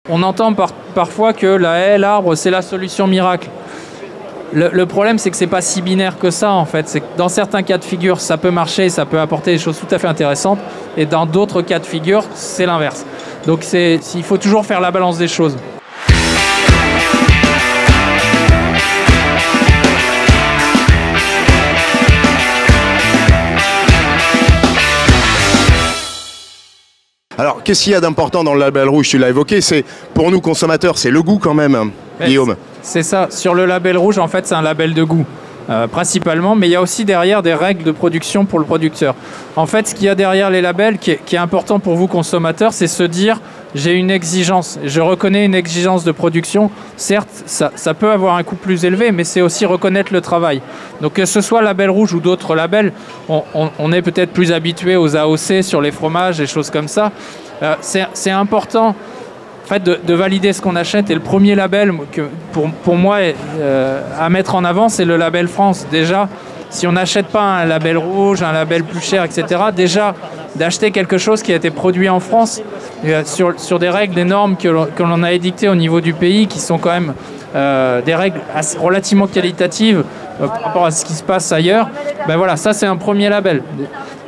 On entend parfois que la haie, l'arbre, c'est la solution miracle. Le problème, c'est que c'est pas si binaire que ça, en fait. C'est que dans certains cas de figure, ça peut marcher, ça peut apporter des choses tout à fait intéressantes. Et dans d'autres cas de figure, c'est l'inverse. Donc il faut toujours faire la balance des choses. Alors, qu'est-ce qu'il y a d'important dans le label rouge? Tu l'as évoqué, c'est pour nous consommateurs, c'est le goût quand même, Guillaume. C'est ça. Sur le label rouge, en fait, c'est un label de goût, principalement. Mais il y a aussi derrière des règles de production pour le producteur. En fait, ce qu'il y a derrière les labels, qui est important pour vous consommateurs, c'est se dire, j'ai une exigence. Je reconnais une exigence de production. Certes, ça peut avoir un coût plus élevé, mais c'est aussi reconnaître le travail. Donc, que ce soit label rouge ou d'autres labels, on est peut-être plus habitué aux AOC sur les fromages, des choses comme ça. C'est important en fait, de valider ce qu'on achète. Et le premier label que pour moi à mettre en avant, c'est le label France. Déjà, si on n'achète pas un label rouge, un label plus cher, etc., déjà d'acheter quelque chose qui a été produit en France sur des règles, des normes que l'on a édictées au niveau du pays, qui sont quand même des règles relativement qualitatives par rapport à ce qui se passe ailleurs, ben voilà, ça c'est un premier label.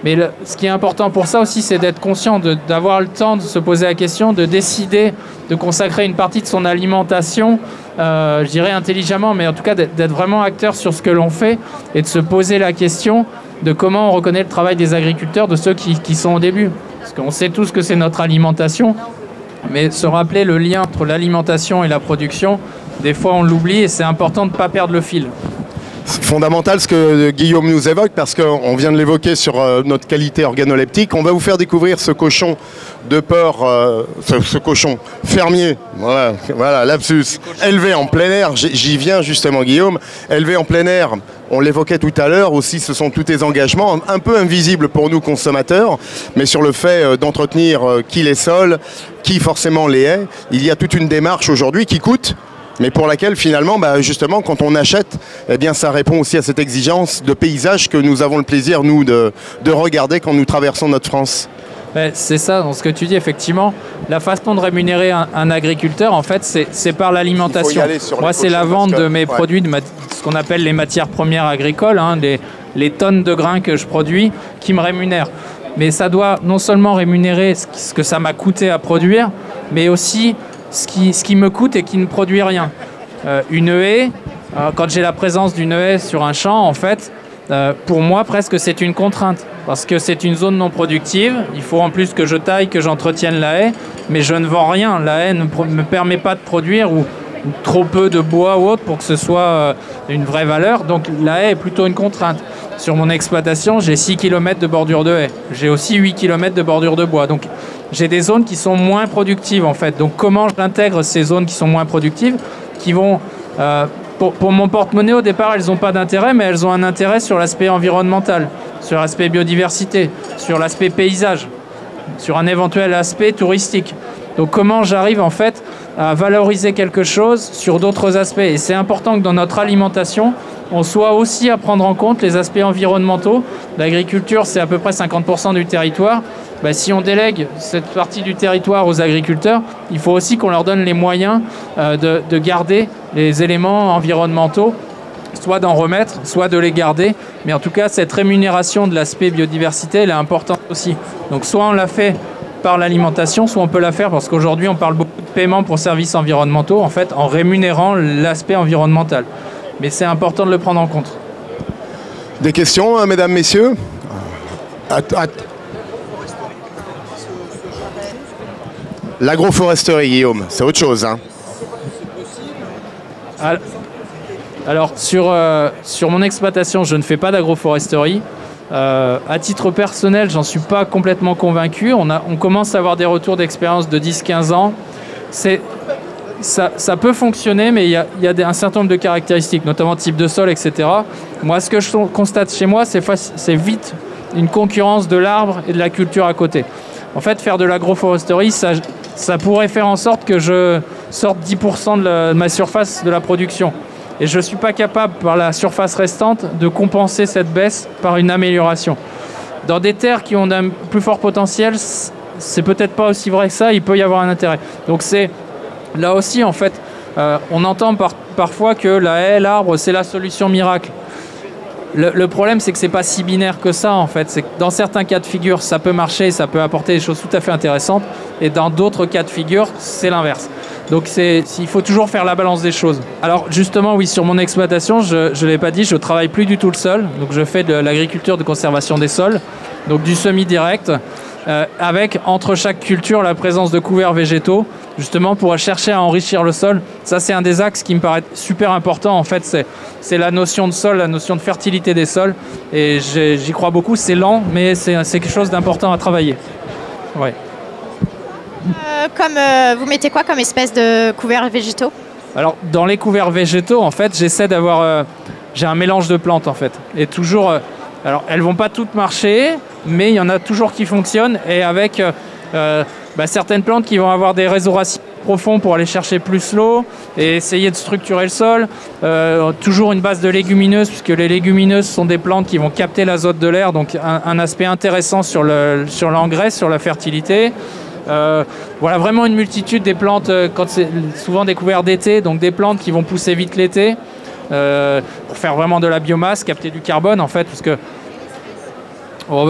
Mais ce qui est important pour ça aussi, c'est d'être conscient, d'avoir le temps de se poser la question, de décider de consacrer une partie de son alimentation, je dirais intelligemment, mais en tout cas d'être vraiment acteur sur ce que l'on fait et de se poser la question de comment on reconnaît le travail des agriculteurs, de ceux qui sont au début. Parce qu'on sait tous que c'est notre alimentation, mais se rappeler le lien entre l'alimentation et la production, des fois on l'oublie et c'est important de ne pas perdre le fil. C'est fondamental ce que Guillaume nous évoque parce qu'on vient de l'évoquer sur notre qualité organoleptique. On va vous faire découvrir ce cochon de porc, ce cochon fermier, voilà lapsus, élevé en plein air. J'y viens justement Guillaume, élevé en plein air. On l'évoquait tout à l'heure aussi, ce sont tous tes engagements, un peu invisibles pour nous consommateurs, mais sur le fait d'entretenir qui les sols, qui forcément les haies. Il y a toute une démarche aujourd'hui qui coûte, mais pour laquelle finalement, justement, quand on achète, eh bien, ça répond aussi à cette exigence de paysage que nous avons le plaisir, nous, de regarder quand nous traversons notre France. C'est ça, dans ce que tu dis, effectivement. La façon de rémunérer un agriculteur, en fait, c'est par l'alimentation. Moi, c'est la vente de mes produits, ce qu'on appelle les matières premières agricoles, les tonnes de grains que je produis, qui me rémunèrent. Mais ça doit non seulement rémunérer ce que ça m'a coûté à produire, mais aussi ce qui me coûte et qui ne produit rien. Une haie, quand j'ai la présence d'une haie sur un champ, en fait, pour moi, presque, c'est une contrainte. Parce que c'est une zone non productive. Il faut en plus que je taille, que j'entretienne la haie. Mais je ne vends rien. La haie ne me permet pas de produire ou trop peu de bois ou autre pour que ce soit une vraie valeur. Donc la haie est plutôt une contrainte. Sur mon exploitation, j'ai 6 km de bordure de haie. J'ai aussi 8 km de bordure de bois. Donc j'ai des zones qui sont moins productives en fait. Donc comment j'intègre ces zones qui sont moins productives, qui vont... Pour mon porte-monnaie, au départ, elles n'ont pas d'intérêt, mais elles ont un intérêt sur l'aspect environnemental, sur l'aspect biodiversité, sur l'aspect paysage, sur un éventuel aspect touristique. Donc comment j'arrive en fait à valoriser quelque chose sur d'autres aspects. Et c'est important que dans notre alimentation, on soit aussi à prendre en compte les aspects environnementaux. L'agriculture, c'est à peu près 50% du territoire. Si on délègue cette partie du territoire aux agriculteurs, il faut aussi qu'on leur donne les moyens de garder les éléments environnementaux, soit d'en remettre, soit de les garder. Mais en tout cas, cette rémunération de l'aspect biodiversité, elle est importante aussi. Donc soit on la fait par l'alimentation, soit on peut la faire, parce qu'aujourd'hui, on parle beaucoup de paiement pour services environnementaux, en fait, en rémunérant l'aspect environnemental. Mais c'est important de le prendre en compte. Des questions, mesdames, messieurs? L'agroforesterie, Guillaume, c'est autre chose. Alors, sur mon exploitation, je ne fais pas d'agroforesterie. À titre personnel, j'en suis pas complètement convaincu. On commence à avoir des retours d'expérience de 10-15 ans. Ça peut fonctionner, mais il y a un certain nombre de caractéristiques, notamment type de sol, etc. Moi, ce que je constate chez moi, c'est vite une concurrence de l'arbre et de la culture à côté. En fait, faire de l'agroforesterie, ça pourrait faire en sorte que je sorte 10% de ma surface de la production. Et je ne suis pas capable, par la surface restante, de compenser cette baisse par une amélioration. Dans des terres qui ont un plus fort potentiel, c'est peut-être pas aussi vrai que ça, il peut y avoir un intérêt. Donc c'est Là aussi, en fait, on entend parfois que la haie, l'arbre, c'est la solution miracle. Le problème, c'est que c'est pas si binaire que ça, en fait. C'est que dans certains cas de figure, ça peut marcher, ça peut apporter des choses tout à fait intéressantes, et dans d'autres cas de figure, c'est l'inverse. Donc il faut toujours faire la balance des choses. Alors justement, oui, sur mon exploitation, je ne l'ai pas dit, je ne travaille plus du tout le sol. Donc je fais de l'agriculture de conservation des sols, donc du semi-direct, avec entre chaque culture la présence de couverts végétaux, justement pour chercher à enrichir le sol. Ça, c'est un des axes qui me paraît super important. En fait, c'est la notion de sol, la notion de fertilité des sols. Et j'y crois beaucoup. C'est lent, mais c'est quelque chose d'important à travailler. Ouais. Vous mettez quoi comme espèce de couverts végétaux? Alors, dans les couverts végétaux, en fait, j'essaie d'avoir... j'ai un mélange de plantes, en fait. Et toujours... alors, elles vont pas toutes marcher, mais il y en a toujours qui fonctionnent. Et avec certaines plantes qui vont avoir des réseaux racines profonds pour aller chercher plus l'eau et essayer de structurer le sol. Toujours une base de légumineuses, puisque les légumineuses sont des plantes qui vont capter l'azote de l'air. Donc, un aspect intéressant sur l'engrais, sur la fertilité. Voilà, vraiment une multitude des plantes, quand c'est souvent des couverts d'été, donc des plantes qui vont pousser vite l'été pour faire vraiment de la biomasse, capter du carbone en fait, parce que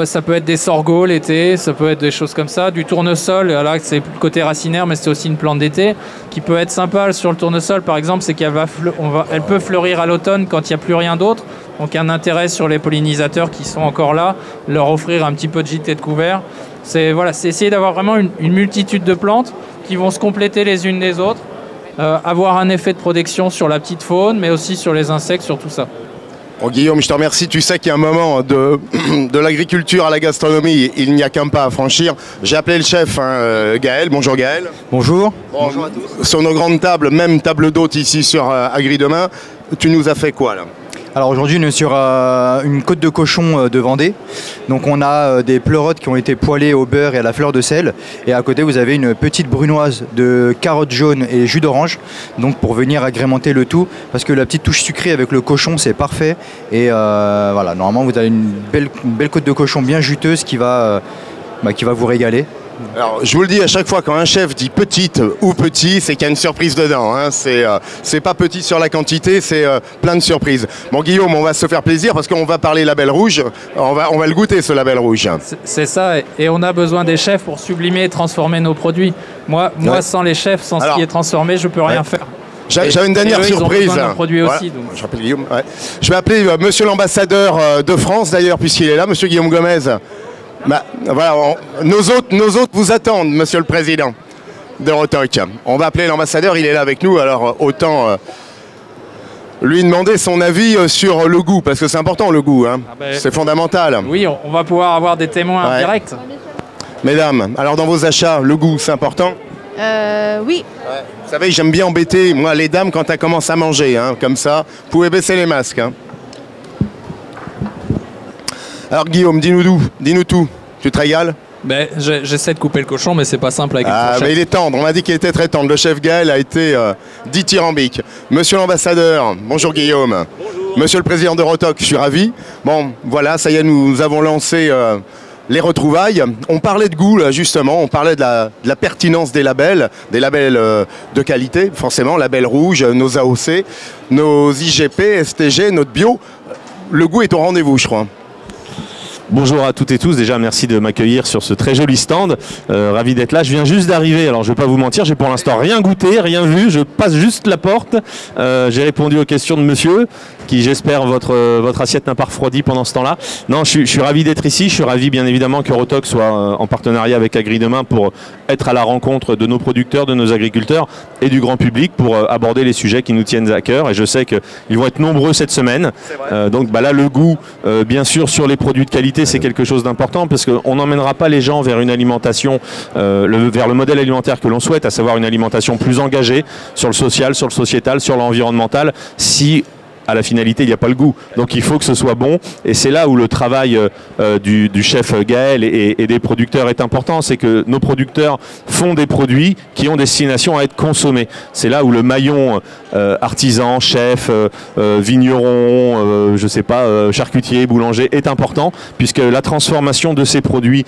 ça peut être des sorgho l'été, ça peut être des choses comme ça, du tournesol, là c'est le côté racinaire, mais c'est aussi une plante d'été qui peut être sympa sur le tournesol par exemple, c'est qu'elle elle peut fleurir à l'automne quand il n'y a plus rien d'autre. Donc un intérêt sur les pollinisateurs qui sont encore là, leur offrir un petit peu de gîte et de couvert. C'est essayer d'avoir vraiment une multitude de plantes qui vont se compléter les unes des autres, avoir un effet de protection sur la petite faune, mais aussi sur les insectes, sur tout ça. Bon, Guillaume, je te remercie. Tu sais qu'il y a un moment de l'agriculture à la gastronomie, il n'y a qu'un pas à franchir. J'ai appelé le chef, Gaël. Bonjour Gaël. Bonjour. Bonjour à tous. Sur nos grandes tables, même table d'hôte ici sur Agri Demain, tu nous as fait quoi là? Alors aujourd'hui, on est sur une côte de cochon de Vendée. Donc on a des pleurotes qui ont été poêlées au beurre et à la fleur de sel. Et à côté, vous avez une petite brunoise de carottes jaunes et jus d'orange. Donc pour venir agrémenter le tout, parce que la petite touche sucrée avec le cochon, c'est parfait. Et voilà, normalement, vous avez une belle côte de cochon bien juteuse qui va vous régaler. Alors, je vous le dis à chaque fois, quand un chef dit petite ou petit, c'est qu'il y a une surprise dedans. Hein. C'est pas petit sur la quantité, c'est plein de surprises. Bon, Guillaume, on va se faire plaisir parce qu'on va parler label rouge. On va le goûter, ce label rouge. C'est ça, et on a besoin des chefs pour sublimer et transformer nos produits. Moi ouais. Sans les chefs, sans ce qui est transformé, je peux rien faire. J'ai une dernière surprise. Ils ont besoin d'un produit voilà. aussi. Donc. Je rappelle Guillaume. Ouais. Je vais appeler monsieur l'ambassadeur de France, d'ailleurs, puisqu'il est là, monsieur Guillaume Gomez. Voilà, nos hôtes vous attendent, monsieur le président de Rotoc. On va appeler l'ambassadeur, il est là avec nous, alors autant lui demander son avis sur le goût, parce que c'est important le goût, hein. C'est fondamental. Oui, on va pouvoir avoir des témoins directs. Mesdames, alors dans vos achats, le goût, c'est important? Oui. Ouais. Vous savez, j'aime bien embêter, moi, les dames, quand elles commencent à manger, hein, comme ça. Vous pouvez baisser les masques. Hein. Alors Guillaume, dis-nous tout. Tu te régales? J'essaie de couper le cochon, mais c'est pas simple avec une fourchette. Mais il est tendre, on m'a dit qu'il était très tendre. Le chef Gaël a été dithyrambique. Monsieur l'ambassadeur, bonjour Guillaume. Bonjour. Monsieur le président de Rotoc, je suis ravi. Bon, voilà, ça y est, nous avons lancé les retrouvailles. On parlait de goût, là, justement, on parlait de la pertinence des labels de qualité, forcément, label rouge, nos AOC, nos IGP, STG, notre bio. Le goût est au rendez-vous, je crois. Bonjour à toutes et tous, déjà merci de m'accueillir sur ce très joli stand, ravi d'être là, je viens juste d'arriver, alors je ne vais pas vous mentir, j'ai pour l'instant rien goûté, rien vu, je passe juste la porte, j'ai répondu aux questions de monsieur, qui j'espère votre assiette n'a pas refroidi pendant ce temps-là. Non, je suis ravi d'être ici, je suis ravi bien évidemment que Rotoc soit en partenariat avec Agri Demain pour être à la rencontre de nos producteurs, de nos agriculteurs et du grand public pour aborder les sujets qui nous tiennent à cœur, et je sais qu'ils vont être nombreux cette semaine, donc là le goût, bien sûr sur les produits de qualité, c'est quelque chose d'important parce qu'on n'emmènera pas les gens vers une alimentation, vers le modèle alimentaire que l'on souhaite, à savoir une alimentation plus engagée sur le social, sur le sociétal, sur l'environnemental, si à la finalité il n'y a pas le goût. Donc il faut que ce soit bon, et c'est là où le travail du chef Gaël et des producteurs est important, c'est que nos producteurs font des produits qui ont destination à être consommés. C'est là où le maillon artisan, chef, vigneron, je sais pas, charcutier, boulanger est important, puisque la transformation de ces produits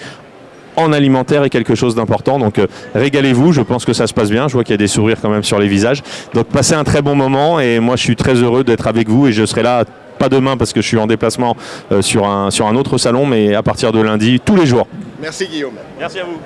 en alimentaire est quelque chose d'important. Donc régalez-vous, je pense que ça se passe bien. Je vois qu'il y a des sourires quand même sur les visages. Donc passez un très bon moment et moi je suis très heureux d'être avec vous et je serai là, pas demain parce que je suis en déplacement sur un autre salon, mais à partir de lundi, tous les jours. Merci Guillaume. Merci à vous.